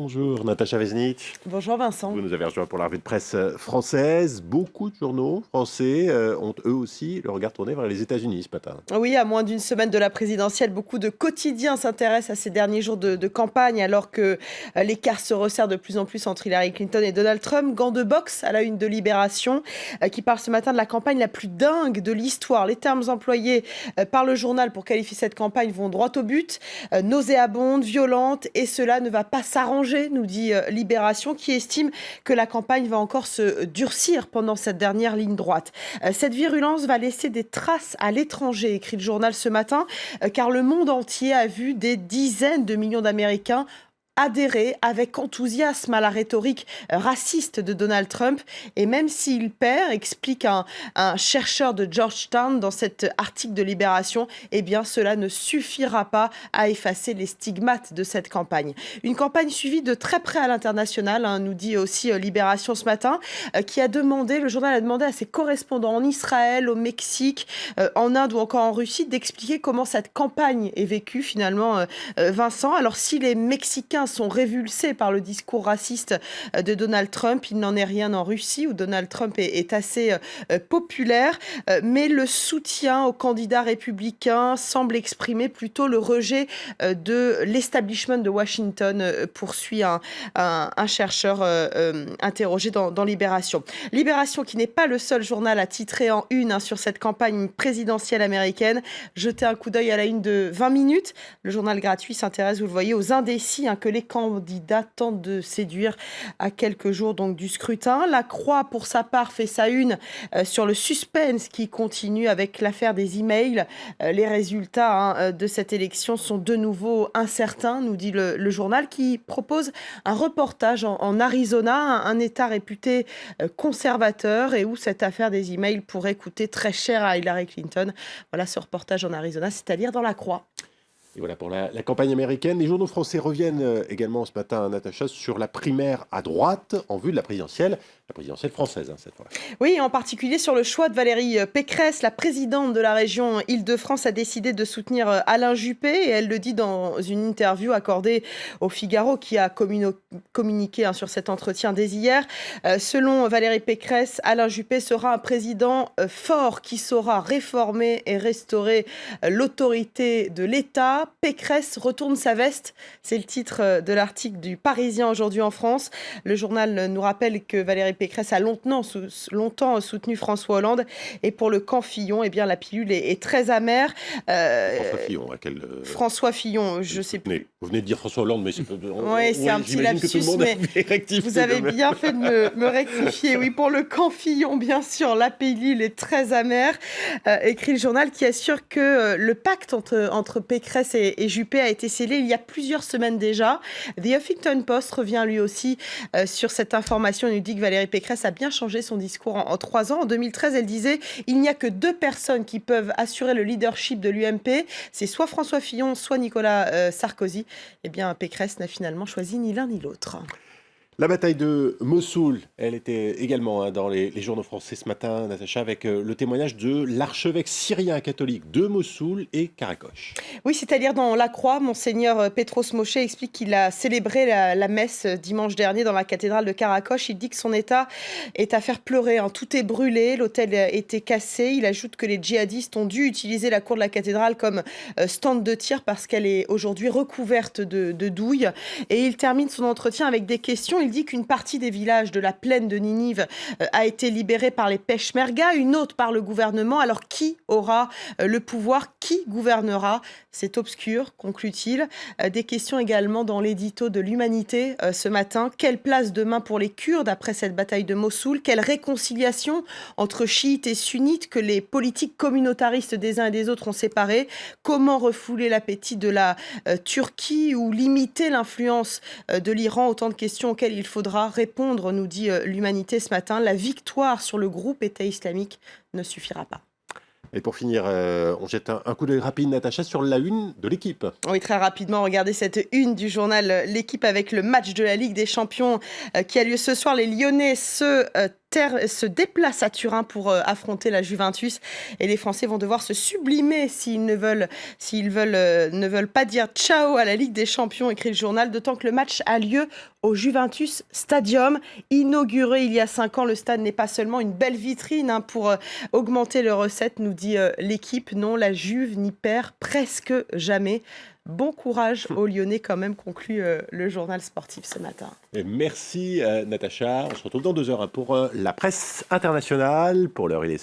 Bonjour Natacha Vesnic. Bonjour Vincent. Vous nous avez rejoint pour la revue de presse française. Beaucoup de journaux français ont eux aussi le regard tourné vers les États-Unis ce matin. Oui, à moins d'une semaine de la présidentielle, beaucoup de quotidiens s'intéressent à ces derniers jours de campagne alors que l'écart se resserre de plus en plus entre Hillary Clinton et Donald Trump. Gants de boxe à la une de Libération qui parle ce matin de la campagne la plus dingue de l'histoire. Les termes employés par le journal pour qualifier cette campagne vont droit au but. Nauséabonde, violente, et cela ne va pas s'arranger, nous dit Libération, qui estime que la campagne va encore se durcir pendant cette dernière ligne droite. Cette virulence va laisser des traces à l'étranger, écrit le journal ce matin, car le monde entier a vu des dizaines de millions d'Américains adhérer avec enthousiasme à la rhétorique raciste de Donald Trump. Et même s'il perd, explique un chercheur de Georgetown dans cet article de Libération, eh bien cela ne suffira pas à effacer les stigmates de cette campagne. Une campagne suivie de très près à l'international, nous dit aussi Libération ce matin, le journal a demandé à ses correspondants en Israël, au Mexique, en Inde ou encore en Russie d'expliquer comment cette campagne est vécue finalement, Vincent. Alors si les Mexicains sont révulsés par le discours raciste de Donald Trump. Il n'en est rien en Russie, où Donald Trump est assez populaire, mais le soutien aux candidats républicains semble exprimer plutôt le rejet de l'establishment de Washington, poursuit un chercheur interrogé dans Libération. Libération qui n'est pas le seul journal à titrer en une sur cette campagne présidentielle américaine. Jetez un coup d'œil à la une de 20 minutes. Le journal gratuit s'intéresse, vous le voyez, aux indécis que les candidats tentent de séduire à quelques jours donc du scrutin. La Croix, pour sa part, fait sa une sur le suspense qui continue avec l'affaire des emails. Les résultats de cette élection sont de nouveau incertains, nous dit le journal, qui propose un reportage en Arizona, un État réputé conservateur et où cette affaire des emails pourrait coûter très cher à Hillary Clinton. Voilà ce reportage en Arizona, c'est à lire dans La Croix. Et voilà pour la campagne américaine. Les journaux français reviennent également ce matin, Natacha, sur la primaire à droite en vue de la présidentielle française cette fois. Oui, en particulier sur le choix de Valérie Pécresse. La présidente de la région Île-de-France a décidé de soutenir Alain Juppé et elle le dit dans une interview accordée au Figaro qui a communiqué sur cet entretien dès hier. Selon Valérie Pécresse, Alain Juppé sera un président fort qui saura réformer et restaurer l'autorité de l'État. Pécresse retourne sa veste, c'est le titre de l'article du Parisien aujourd'hui en France. Le journal nous rappelle que Valérie Pécresse a longtemps soutenu François Hollande et pour le camp Fillon, eh bien la pilule est très amère. François Fillon, François Fillon, je sais plus. Vous venez de dire François Hollande, mais c'est un petit lapsus, mais vous avez bien fait de me rectifier. Oui, pour le camp Fillon, bien sûr, la pilule est très amère, écrit le journal qui assure que le pacte entre Pécresse et Juppé a été scellé il y a plusieurs semaines déjà. The Huffington Post revient lui aussi sur cette information. Il nous dit que Valérie Pécresse a bien changé son discours en 3 ans. En 2013, elle disait « Il n'y a que 2 personnes qui peuvent assurer le leadership de l'UMP. C'est soit François Fillon, soit Nicolas Sarkozy. » Eh bien, Pécresse n'a finalement choisi ni l'un ni l'autre. La bataille de Mossoul, elle était également dans les journaux français ce matin, Natacha, avec le témoignage de l'archevêque syrien catholique de Mossoul et Karakoche. Oui, c'est-à-dire dans La Croix, Monseigneur Petros Moshe explique qu'il a célébré la messe dimanche dernier dans la cathédrale de Karakoche. Il dit que son état est à faire pleurer. Tout est brûlé, l'autel a été cassé. Il ajoute que les djihadistes ont dû utiliser la cour de la cathédrale comme stand de tir parce qu'elle est aujourd'hui recouverte de douilles. Et il termine son entretien avec des questions. Il dit qu'une partie des villages de la plaine de Ninive a été libérée par les Peshmerga, une autre par le gouvernement. Alors qui aura le pouvoir? Qui gouvernera? C'est obscur, conclut-il. Des questions également dans l'édito de l'Humanité ce matin. Quelle place demain pour les Kurdes après cette bataille de Mossoul? Quelle réconciliation entre chiites et sunnites que les politiques communautaristes des uns et des autres ont séparés? Comment refouler l'appétit de la Turquie ou limiter l'influence de l'Iran? Autant de questions auxquelles il faudra répondre, nous dit l'Humanité ce matin. La victoire sur le groupe État islamique ne suffira pas. Et pour finir, on jette un coup d'œil rapide, Natacha, sur la une de l'Équipe. Oui, très rapidement, regardez cette une du journal L'Équipe avec le match de la Ligue des Champions qui a lieu ce soir. Les Lyonnais se se déplace à Turin pour affronter la Juventus et les Français vont devoir se sublimer ne veulent pas dire ciao à la Ligue des Champions, écrit le journal, d'autant que le match a lieu au Juventus Stadium. Inauguré il y a 5 ans, le stade n'est pas seulement une belle vitrine pour augmenter les recettes, nous dit l'équipe. Non, la Juve n'y perd presque jamais. Bon courage aux Lyonnais quand même, conclut le journal sportif ce matin. Et merci Natacha. On se retrouve dans 2 heures pour la presse internationale. Pour l'heure, il est